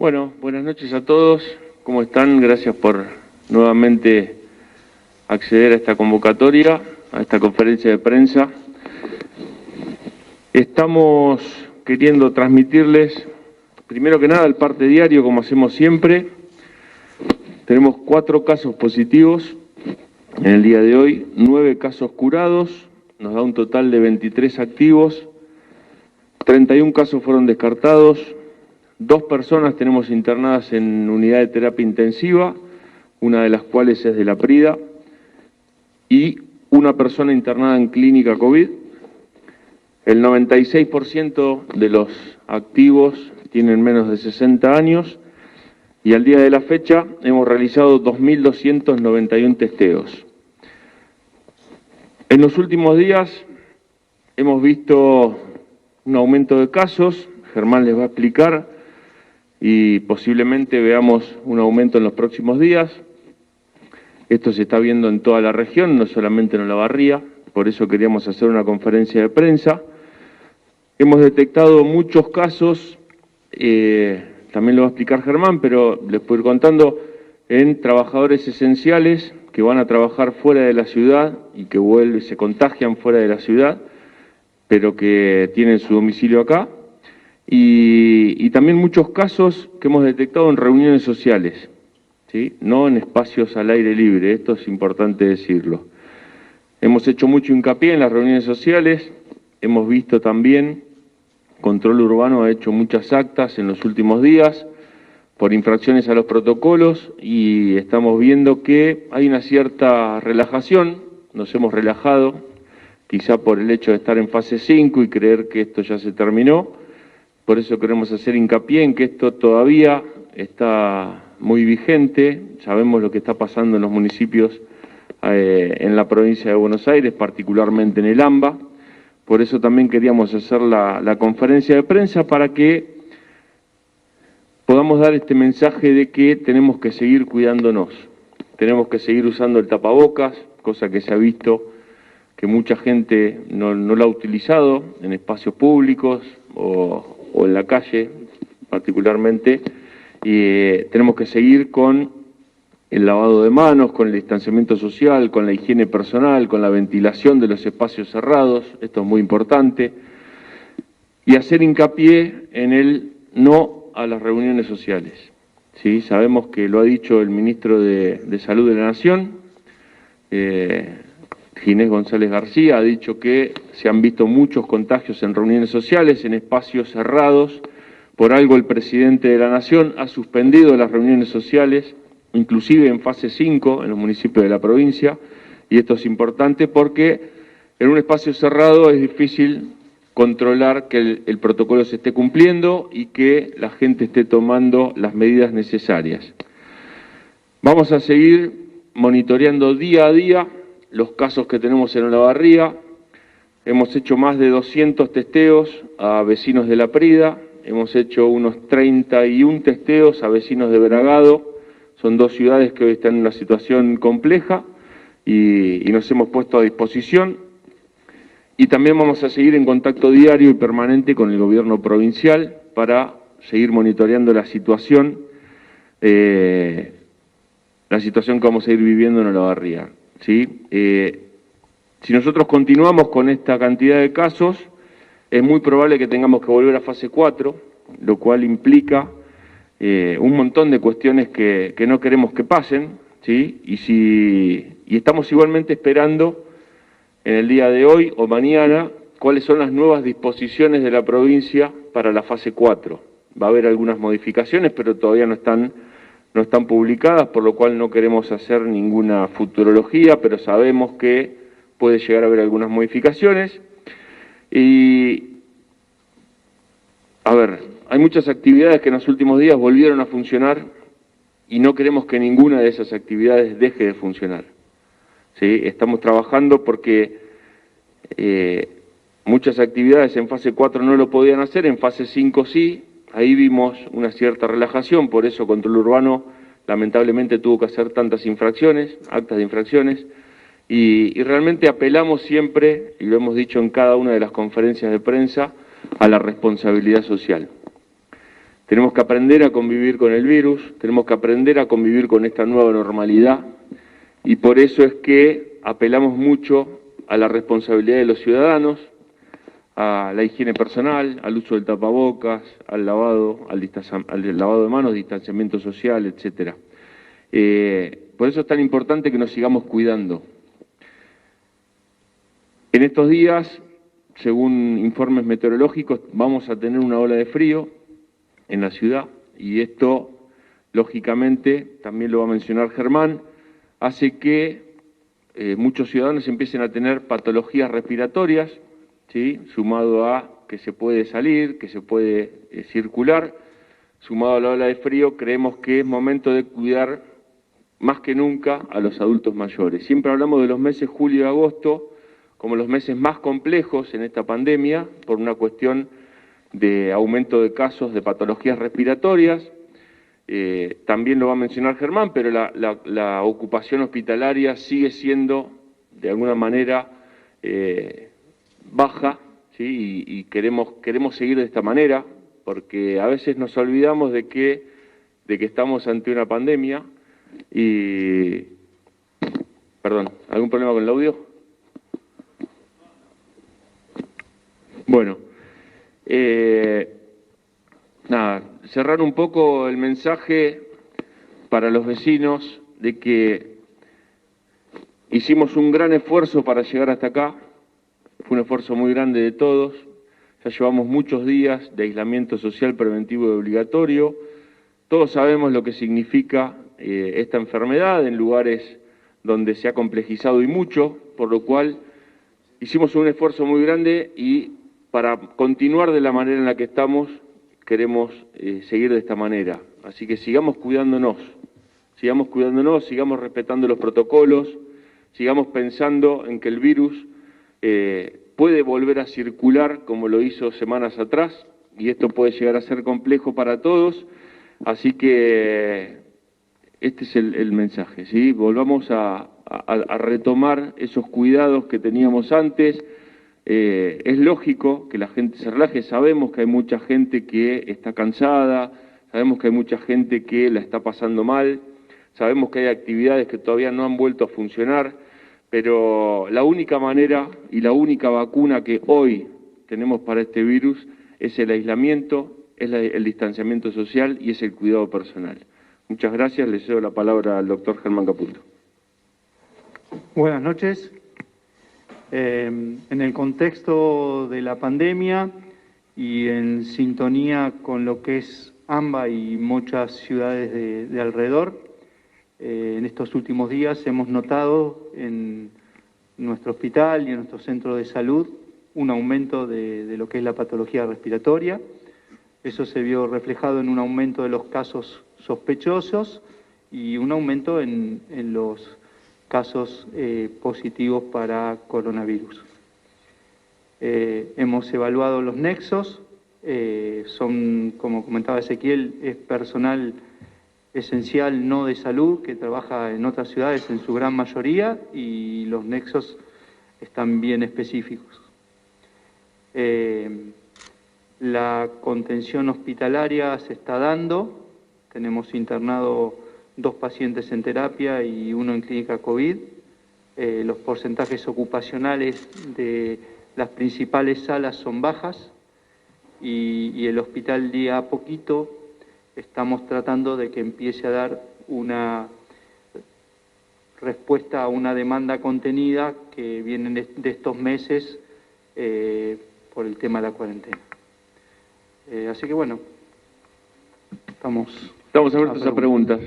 Bueno, buenas noches a todos. ¿Cómo están? Gracias por nuevamente acceder a esta convocatoria, a esta conferencia de prensa. Estamos queriendo transmitirles, primero que nada, el parte diario, como hacemos siempre. Tenemos 4 casos positivos en el día de hoy, 9 casos curados, nos da un total de 23 activos, 31 casos fueron descartados, 2 personas tenemos internadas en unidad de terapia intensiva, una de las cuales es de la Prida, y una persona internada en clínica COVID. El 96% de los activos tienen menos de 60 años y al día de la fecha hemos realizado 2.291 testeos. En los últimos días hemos visto un aumento de casos, Germán les va a explicar, y posiblemente veamos un aumento en los próximos días. Esto se está viendo en toda la región, no solamente en Olavarría, por eso queríamos hacer una conferencia de prensa. Hemos detectado muchos casos, también lo va a explicar Germán, pero les puedo ir contando, en trabajadores esenciales que van a trabajar fuera de la ciudad y que se contagian fuera de la ciudad, pero que tienen su domicilio acá. Y también muchos casos que hemos detectado en reuniones sociales, ¿sí? No en espacios al aire libre, esto es importante decirlo. Hemos hecho mucho hincapié en las reuniones sociales, hemos visto también, Control Urbano ha hecho muchas actas en los últimos días por infracciones a los protocolos y estamos viendo que hay una cierta relajación, nos hemos relajado, quizá por el hecho de estar en fase 5 y creer que esto ya se terminó. Por eso queremos hacer hincapié en que esto todavía está muy vigente, sabemos lo que está pasando en los municipios en la provincia de Buenos Aires, particularmente en el AMBA. Por eso también queríamos hacer la conferencia de prensa para que podamos dar este mensaje de que tenemos que seguir cuidándonos, tenemos que seguir usando el tapabocas, cosa que se ha visto que mucha gente no lo ha utilizado en espacios públicos o en la calle particularmente, y tenemos que seguir con el lavado de manos, con el distanciamiento social, con la higiene personal, con la ventilación de los espacios cerrados, esto es muy importante, y hacer hincapié en el no a las reuniones sociales. ¿Sí? Sabemos que lo ha dicho el ministro de Salud de la Nación, Ginés González García, ha dicho que se han visto muchos contagios en reuniones sociales, en espacios cerrados. Por algo el presidente de la Nación ha suspendido las reuniones sociales, inclusive en fase 5 en los municipios de la provincia, y esto es importante porque en un espacio cerrado es difícil controlar que el protocolo se esté cumpliendo y que la gente esté tomando las medidas necesarias. Vamos a seguir monitoreando día a día los casos que tenemos en Olavarría. Hemos hecho más de 200 testeos a vecinos de La Prida, hemos hecho unos 31 testeos a vecinos de Bragado, son 2 ciudades que hoy están en una situación compleja y nos hemos puesto a disposición. Y también vamos a seguir en contacto diario y permanente con el gobierno provincial para seguir monitoreando la situación que vamos a ir viviendo en Olavarría. ¿Sí? Si nosotros continuamos con esta cantidad de casos, es muy probable que tengamos que volver a fase 4, lo cual implica un montón de cuestiones que no queremos que pasen, ¿sí? Y estamos igualmente esperando en el día de hoy o mañana cuáles son las nuevas disposiciones de la provincia para la fase 4. Va a haber algunas modificaciones, pero todavía no están publicadas, por lo cual no queremos hacer ninguna futurología, pero sabemos que puede llegar a haber algunas modificaciones. Y, a ver, hay muchas actividades que en los últimos días volvieron a funcionar y no queremos que ninguna de esas actividades deje de funcionar. ¿Sí? Estamos trabajando porque muchas actividades en fase 4 no lo podían hacer, en fase 5 sí. Ahí vimos una cierta relajación, por eso Control Urbano lamentablemente tuvo que hacer tantas infracciones, actas de infracciones, y realmente apelamos siempre, y lo hemos dicho en cada una de las conferencias de prensa, a la responsabilidad social. Tenemos que aprender a convivir con el virus, tenemos que aprender a convivir con esta nueva normalidad, y por eso es que apelamos mucho a la responsabilidad de los ciudadanos, a la higiene personal, al uso del tapabocas, al lavado de manos, distanciamiento social, etcétera. Por eso es tan importante que nos sigamos cuidando. En estos días, según informes meteorológicos, vamos a tener una ola de frío en la ciudad, y esto, lógicamente, también lo va a mencionar Germán, hace que muchos ciudadanos empiecen a tener patologías respiratorias, ¿sí? Sumado a que se puede salir, que se puede circular, sumado a la ola de frío, creemos que es momento de cuidar más que nunca a los adultos mayores. Siempre hablamos de los meses julio y agosto como los meses más complejos en esta pandemia, por una cuestión de aumento de casos de patologías respiratorias. También lo va a mencionar Germán, pero la ocupación hospitalaria sigue siendo, de alguna manera, baja, ¿sí? Y queremos seguir de esta manera, porque a veces nos olvidamos de que estamos ante una pandemia y... Perdón, ¿algún problema con el audio? Bueno, nada, cerrar un poco el mensaje para los vecinos de que hicimos un gran esfuerzo para llegar hasta acá, fue un esfuerzo muy grande de todos, ya llevamos muchos días de aislamiento social preventivo y obligatorio, todos sabemos lo que significa esta enfermedad en lugares donde se ha complejizado y mucho, por lo cual hicimos un esfuerzo muy grande y para continuar de la manera en la que estamos, queremos seguir de esta manera. Así que sigamos cuidándonos, sigamos respetando los protocolos, sigamos pensando en que el virus puede volver a circular como lo hizo semanas atrás, y esto puede llegar a ser complejo para todos, así que este es el mensaje, ¿sí? Volvamos a retomar esos cuidados que teníamos antes. Es lógico que la gente se relaje, sabemos que hay mucha gente que está cansada, sabemos que hay mucha gente que la está pasando mal, sabemos que hay actividades que todavía no han vuelto a funcionar, pero la única manera y la única vacuna que hoy tenemos para este virus es el aislamiento, es el distanciamiento social y es el cuidado personal. Muchas gracias, le cedo la palabra al doctor Germán Caputo. Buenas noches. En el contexto de la pandemia y en sintonía con lo que es AMBA y muchas ciudades de alrededor, en estos últimos días hemos notado en nuestro hospital y en nuestro centro de salud un aumento de lo que es la patología respiratoria. Eso se vio reflejado en un aumento de los casos sospechosos y un aumento en los casos positivos para coronavirus. Hemos evaluado los nexos, son, como comentaba Ezequiel, es personal esencial no de salud que trabaja en otras ciudades en su gran mayoría, y los nexos están bien específicos. La contención hospitalaria se está dando, tenemos internado 2 pacientes en terapia y 1 en clínica COVID. Los porcentajes ocupacionales de las principales salas son bajas y el hospital día a poquito estamos tratando de que empiece a dar una respuesta a una demanda contenida que viene de estos meses por el tema de la cuarentena. Así que bueno, estamos abiertos a preguntas.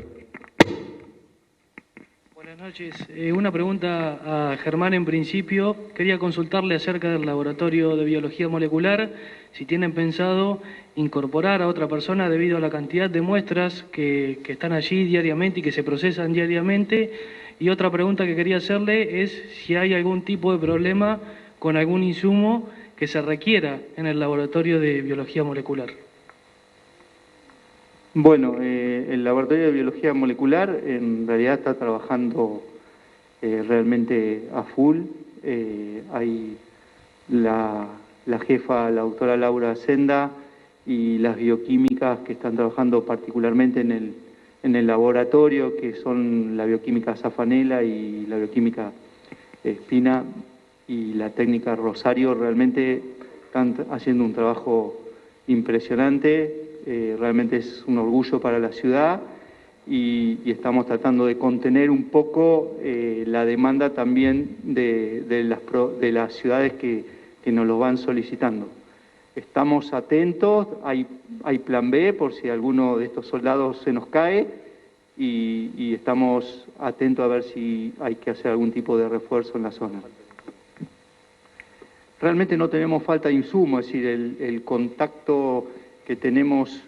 Buenas noches. Una pregunta a Germán en principio. Quería consultarle acerca del laboratorio de biología molecular, si tienen pensado incorporar a otra persona debido a la cantidad de muestras que están allí diariamente y que se procesan diariamente. Y otra pregunta que quería hacerle es si hay algún tipo de problema con algún insumo que se requiera en el laboratorio de biología molecular. Bueno, el laboratorio de biología molecular en realidad está trabajando realmente a full. Hay la jefa, la doctora Laura Senda, y las bioquímicas que están trabajando particularmente en el laboratorio, que son la bioquímica Zafanela y la bioquímica Espina y la técnica Rosario, realmente están haciendo un trabajo impresionante, realmente es un orgullo para la ciudad y estamos tratando de contener un poco la demanda también de las ciudades que nos lo van solicitando. Estamos atentos, hay plan B por si alguno de estos soldados se nos cae y estamos atentos a ver si hay que hacer algún tipo de refuerzo en la zona. Realmente no tenemos falta de insumos, es decir, el contacto que tenemos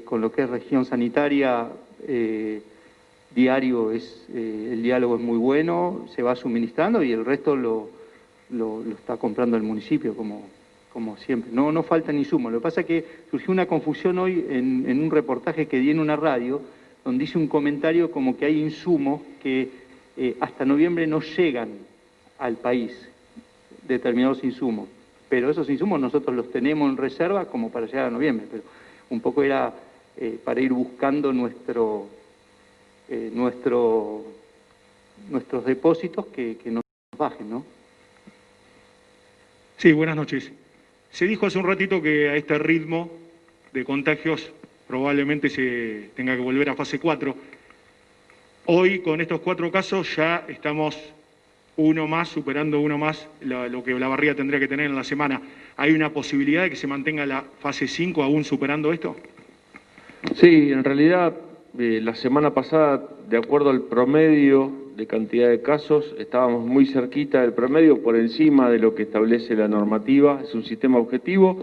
con lo que es región sanitaria diario, el diálogo es muy bueno, se va suministrando y el resto lo está comprando el municipio como siempre. No faltan insumos. Lo que pasa es que surgió una confusión hoy en un reportaje que di en una radio, donde hice un comentario como que hay insumos que hasta noviembre no llegan al país, determinados insumos. Pero esos insumos nosotros los tenemos en reserva como para llegar a noviembre. Pero un poco era para ir buscando nuestros depósitos que no bajen, ¿no? Sí, buenas noches. Se dijo hace un ratito que a este ritmo de contagios probablemente se tenga que volver a fase 4. Hoy, con estos 4 casos, ya estamos superando uno más lo que la barriga tendría que tener en la semana. ¿Hay una posibilidad de que se mantenga la fase 5 aún superando esto? Sí, en realidad la semana pasada, de acuerdo al promedio de cantidad de casos, estábamos muy cerquita del promedio, por encima de lo que establece la normativa. Es un sistema objetivo,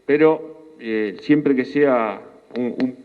pero siempre que sea un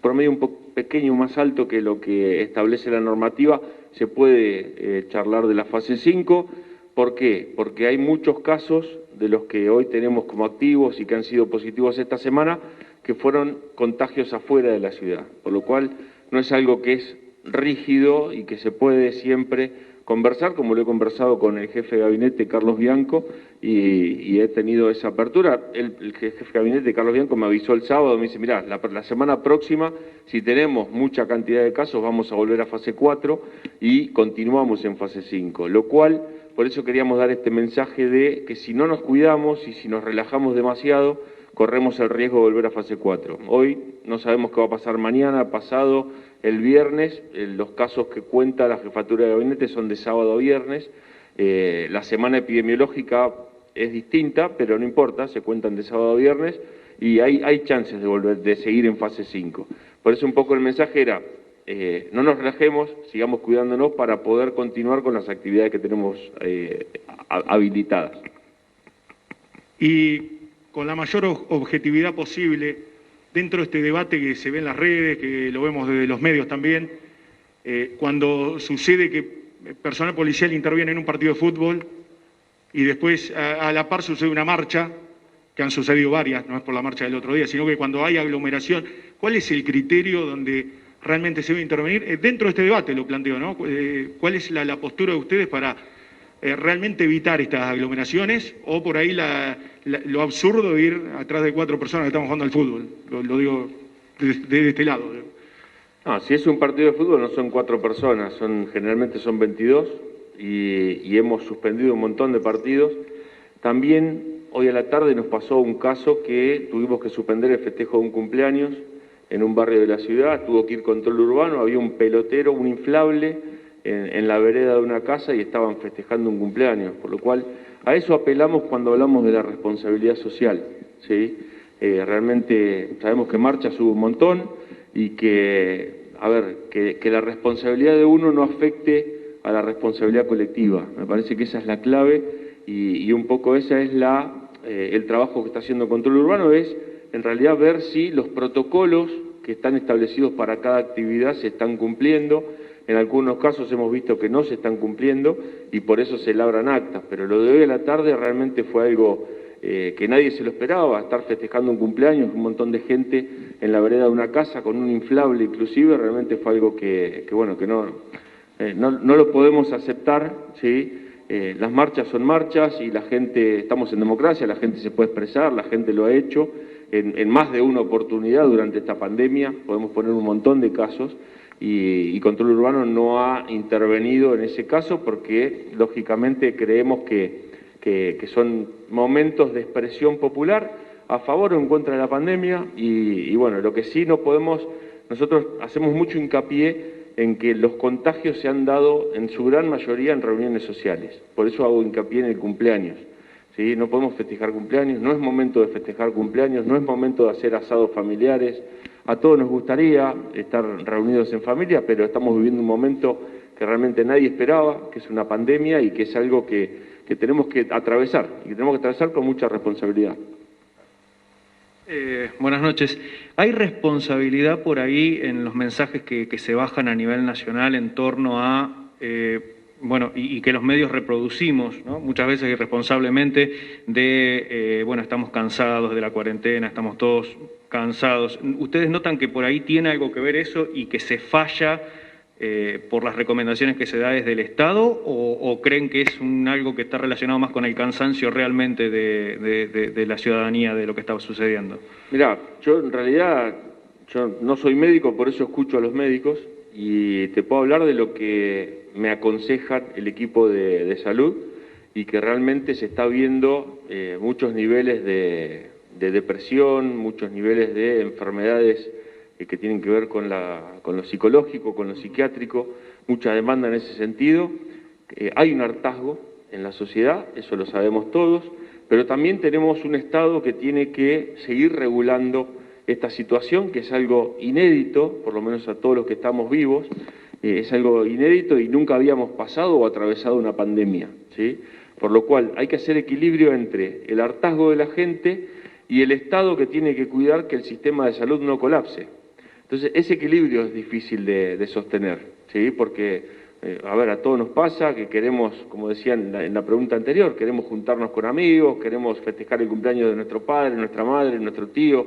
promedio pequeño más alto que lo que establece la normativa, se puede charlar de la fase 5. ¿Por qué? Porque hay muchos casos de los que hoy tenemos como activos y que han sido positivos esta semana, que fueron contagios afuera de la ciudad, por lo cual no es algo que es rígido y que se puede siempre conversar, como lo he conversado con el jefe de gabinete, Carlos Bianco, y he tenido esa apertura. El jefe de gabinete, Carlos Bianco, me avisó el sábado, me dice, mirá, la semana próxima, si tenemos mucha cantidad de casos, vamos a volver a fase 4 y continuamos en fase 5, lo cual, por eso queríamos dar este mensaje de que si no nos cuidamos y si nos relajamos demasiado, corremos el riesgo de volver a fase 4. Hoy no sabemos qué va a pasar mañana, pasado, el viernes. Los casos que cuenta la jefatura de gabinete son de sábado a viernes. La semana epidemiológica es distinta, pero no importa, se cuentan de sábado a viernes y hay chances de seguir en fase 5. Por eso un poco el mensaje era, no nos relajemos, sigamos cuidándonos para poder continuar con las actividades que tenemos habilitadas. Y con la mayor objetividad posible, dentro de este debate que se ve en las redes, que lo vemos desde los medios también, cuando sucede que personal policial interviene en un partido de fútbol y después a la par sucede una marcha, que han sucedido varias, no es por la marcha del otro día, sino que cuando hay aglomeración, ¿cuál es el criterio donde realmente se debe intervenir? Dentro de este debate lo planteo, ¿no? ¿Cuál es la postura de ustedes para realmente evitar estas aglomeraciones o por ahí lo absurdo de ir atrás de 4 personas que estamos jugando al fútbol? Lo digo desde este lado. No, si es un partido de fútbol no son 4 personas, generalmente son 22 y hemos suspendido un montón de partidos. También hoy a la tarde nos pasó un caso que tuvimos que suspender el festejo de un cumpleaños en un barrio de la ciudad, tuvo que ir control urbano, había un pelotero, un inflable en la vereda de una casa y estaban festejando un cumpleaños, por lo cual a eso apelamos cuando hablamos de la responsabilidad social, ¿sí? Realmente sabemos que marchas hubo un montón y que la responsabilidad de uno no afecte a la responsabilidad colectiva. Me parece que esa es la clave y un poco esa es el trabajo que está haciendo Control Urbano, es en realidad ver si los protocolos que están establecidos para cada actividad se están cumpliendo. En algunos casos hemos visto que no se están cumpliendo y por eso se labran actas, pero lo de hoy a la tarde realmente fue algo que nadie se lo esperaba, estar festejando un cumpleaños, un montón de gente en la vereda de una casa con un inflable inclusive, realmente fue algo que no lo podemos aceptar, ¿sí? las marchas son marchas y la gente, estamos en democracia, la gente se puede expresar, la gente lo ha hecho en más de una oportunidad durante esta pandemia, podemos poner un montón de casos, y Control Urbano no ha intervenido en ese caso porque, lógicamente, creemos que son momentos de expresión popular a favor o en contra de la pandemia y bueno, lo que sí no podemos, nosotros hacemos mucho hincapié en que los contagios se han dado en su gran mayoría en reuniones sociales, por eso hago hincapié en el cumpleaños. ¿Sí? No podemos festejar cumpleaños, no es momento de festejar cumpleaños, no es momento de hacer asados familiares. A todos nos gustaría estar reunidos en familia, pero estamos viviendo un momento que realmente nadie esperaba, que es una pandemia y que es algo que tenemos que atravesar, y que tenemos que atravesar con mucha responsabilidad. Buenas noches. ¿Hay responsabilidad por ahí en los mensajes que se bajan a nivel nacional en torno a... y que los medios reproducimos, ¿no? Muchas veces irresponsablemente estamos cansados de la cuarentena, estamos todos cansados. ¿Ustedes notan que por ahí tiene algo que ver eso y que se falla por las recomendaciones que se da desde el Estado o creen que es algo que está relacionado más con el cansancio realmente de la ciudadanía de lo que está sucediendo? Mirá, yo en realidad no soy médico, por eso escucho a los médicos y te puedo hablar de lo que me aconseja el equipo de salud y que realmente se está viendo muchos niveles de depresión, muchos niveles de enfermedades que tienen que ver con lo psicológico, con lo psiquiátrico, mucha demanda en ese sentido. Hay un hartazgo en la sociedad, eso lo sabemos todos, pero también tenemos un Estado que tiene que seguir regulando esta situación, que es algo inédito, por lo menos a todos los que estamos vivos, es algo inédito y nunca habíamos pasado o atravesado una pandemia, ¿sí? Por lo cual hay que hacer equilibrio entre el hartazgo de la gente y el Estado que tiene que cuidar que el sistema de salud no colapse. Entonces, ese equilibrio es difícil de sostener, ¿sí? Porque, a todos nos pasa que queremos, como decía en la pregunta anterior, queremos juntarnos con amigos, queremos festejar el cumpleaños de nuestro padre, nuestra madre, nuestro tío,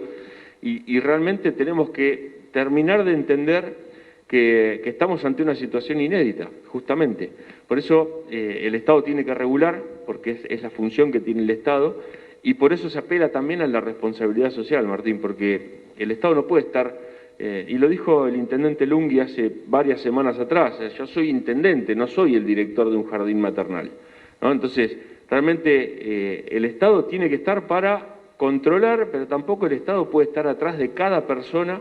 y realmente tenemos que terminar de entender que estamos ante una situación inédita, justamente. Por eso el Estado tiene que regular, porque es la función que tiene el Estado, y por eso se apela también a la responsabilidad social, Martín, porque el Estado no puede estar, y lo dijo el intendente Lungui hace varias semanas atrás, yo soy intendente, no soy el director de un jardín maternal, ¿no? Entonces, realmente el Estado tiene que estar para controlar, pero tampoco el Estado puede estar atrás de cada persona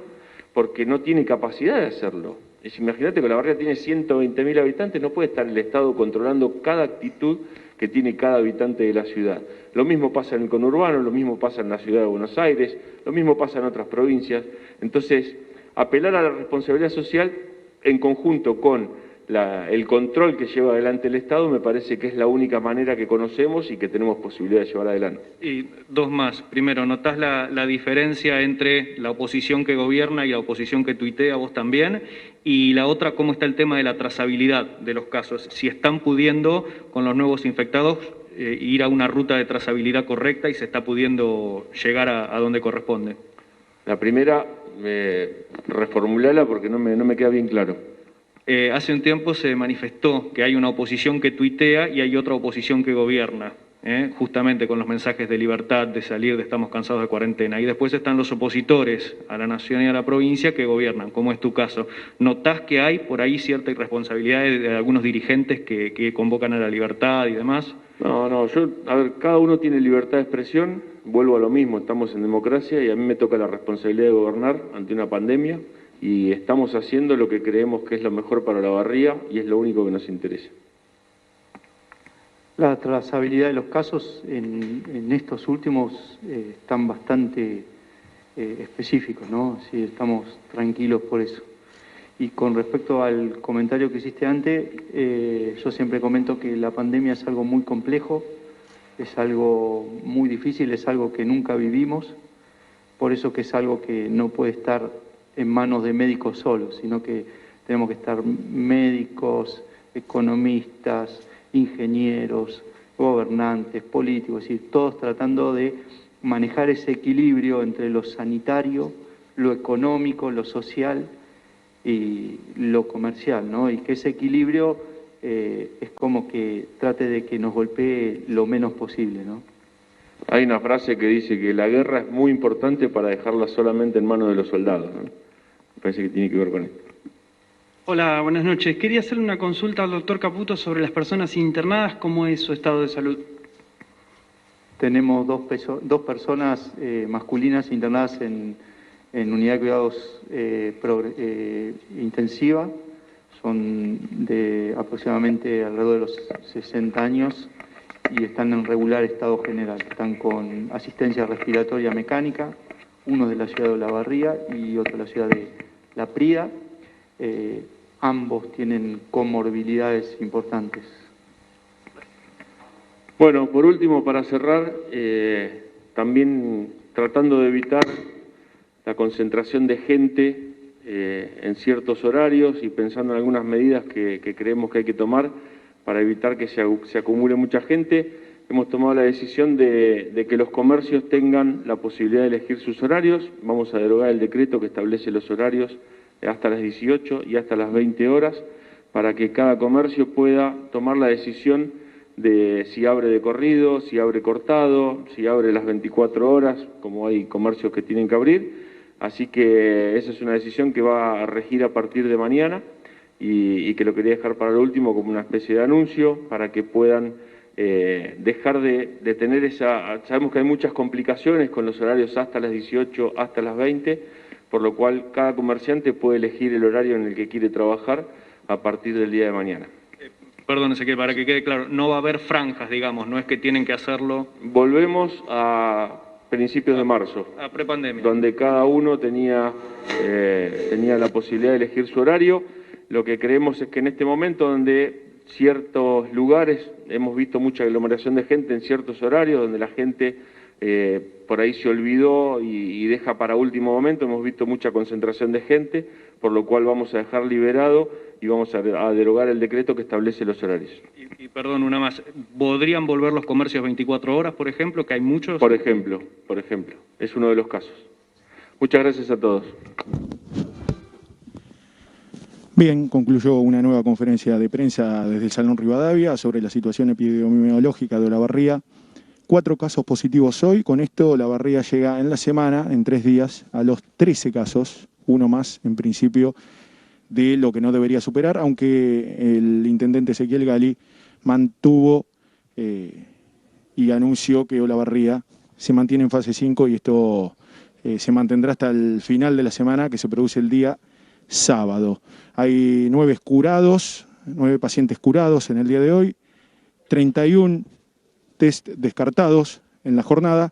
porque no tiene capacidad de hacerlo. Imagínate que la barriga tiene 120.000 habitantes, no puede estar el Estado controlando cada actitud que tiene cada habitante de la ciudad. Lo mismo pasa en el conurbano, lo mismo pasa en la ciudad de Buenos Aires, lo mismo pasa en otras provincias. Entonces, apelar a la responsabilidad social en conjunto con el control que lleva adelante el Estado me parece que es la única manera que conocemos y que tenemos posibilidad de llevar adelante. Y dos más. Primero, ¿notás la diferencia entre la oposición que gobierna y la oposición que tuitea, vos también? Y la otra, ¿cómo está el tema de la trazabilidad de los casos? Si están pudiendo, con los nuevos infectados, ir a una ruta de trazabilidad correcta y se está pudiendo llegar a donde corresponde. La primera, reformulala porque no me queda bien claro. Hace un tiempo se manifestó que hay una oposición que tuitea y hay otra oposición que gobierna, justamente con los mensajes de libertad, de salir, de estamos cansados de cuarentena. Y después están los opositores a la nación y a la provincia que gobiernan, como es tu caso. ¿Notás que hay por ahí cierta irresponsabilidad de algunos dirigentes que convocan a la libertad y demás? No, cada uno tiene libertad de expresión, vuelvo a lo mismo, estamos en democracia y a mí me toca la responsabilidad de gobernar ante una pandemia. Y estamos haciendo lo que creemos que es lo mejor para la barría y es lo único que nos interesa. La trazabilidad de los casos en estos últimos están bastante específicos, ¿no? Sí, estamos tranquilos por eso. Y con respecto al comentario que hiciste antes, yo siempre comento que la pandemia es algo muy complejo, es algo muy difícil, es algo que nunca vivimos, por eso que es algo que no puede estar en manos de médicos solos, sino que tenemos que estar médicos, economistas, ingenieros, gobernantes, políticos, es decir, todos tratando de manejar ese equilibrio entre lo sanitario, lo económico, lo social y lo comercial, ¿no? Y que ese equilibrio es como que trate de que nos golpee lo menos posible, ¿no? Hay una frase que dice que la guerra es muy importante para dejarla solamente en manos de los soldados, ¿no? Me parece que tiene que ver con esto. Hola, buenas noches. Quería hacerle una consulta al doctor Caputo sobre las personas internadas. ¿Cómo es su estado de salud? Tenemos dos personas masculinas internadas en unidad de cuidados intensiva. Son de aproximadamente alrededor de los 60 años y están en regular estado general. Están con asistencia respiratoria mecánica, uno de la ciudad de Olavarría y otro de la ciudad de La Prida. Ambos tienen comorbilidades importantes. Bueno, por último, para cerrar, también tratando de evitar la concentración de gente en ciertos horarios y pensando en algunas medidas que creemos que hay que tomar para evitar que se acumule mucha gente, hemos tomado la decisión de que los comercios tengan la posibilidad de elegir sus horarios. Vamos a derogar el decreto que establece los horarios hasta las 18 y hasta las 20 horas para que cada comercio pueda tomar la decisión de si abre de corrido, si abre cortado, si abre las 24 horas, como hay comercios que tienen que abrir. Así que esa es una decisión que va a regir a partir de mañana y que lo quería dejar para lo último como una especie de anuncio para que puedan dejar de tener esa... Sabemos que hay muchas complicaciones con los horarios hasta las 18, hasta las 20, por lo cual cada comerciante puede elegir el horario en el que quiere trabajar a partir del día de mañana. Perdón, Ezequiel, para que quede claro, no va a haber franjas, digamos, no es que tienen que hacerlo... Volvemos a principios de marzo, a prepandemia, donde cada uno tenía la posibilidad de elegir su horario. Lo que creemos es que en este momento donde ciertos lugares hemos visto mucha aglomeración de gente en ciertos horarios, donde la gente por ahí se olvidó y deja para último momento, hemos visto mucha concentración de gente, por lo cual vamos a dejar liberado y vamos a derogar el decreto que establece los horarios. Y perdón, una más, ¿podrían volver los comercios 24 horas, por ejemplo, que hay muchos? Por ejemplo, es uno de los casos. Muchas gracias a todos. Bien, concluyó una nueva conferencia de prensa desde el Salón Rivadavia sobre la situación epidemiológica de Olavarría. 4 casos positivos hoy, con esto Olavarría llega en la semana, en 3 días, a los 13 casos, uno más en principio de lo que no debería superar, aunque el intendente Ezequiel Gali mantuvo y anunció que Olavarría se mantiene en fase 5 y esto se mantendrá hasta el final de la semana, que se produce el día sábado. Hay 9 pacientes curados en el día de hoy, 31 test descartados en la jornada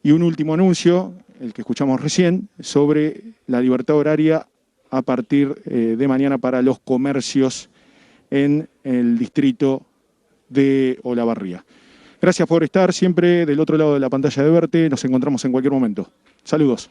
y un último anuncio, el que escuchamos recién, sobre la libertad horaria a partir de mañana para los comercios en el distrito de Olavarría. Gracias por estar siempre del otro lado de la pantalla de Verte, nos encontramos en cualquier momento. Saludos.